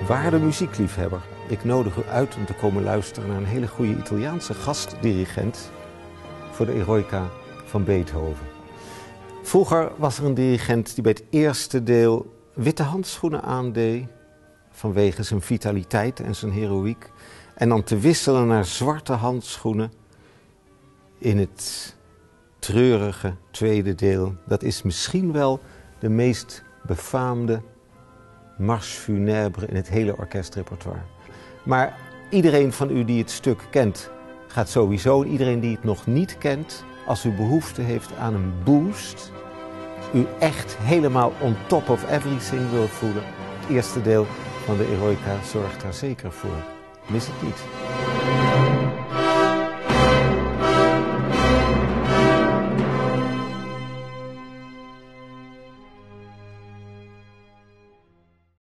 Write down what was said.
Waarde muziekliefhebber, ik nodig u uit om te komen luisteren naar een hele goede Italiaanse gastdirigent voor de Eroica van Beethoven. Vroeger was er een dirigent die bij het eerste deel witte handschoenen aandeed vanwege zijn vitaliteit en zijn heroïek. En dan te wisselen naar zwarte handschoenen in het treurige tweede deel. Dat is misschien wel de meest befaamde Marche funèbre in het hele orkestrepertoire. Maar iedereen van u die het stuk kent, gaat sowieso. En iedereen die het nog niet kent, als u behoefte heeft aan een boost, u echt helemaal on top of everything wil voelen, het eerste deel van de Eroica zorgt daar zeker voor. Mis het niet.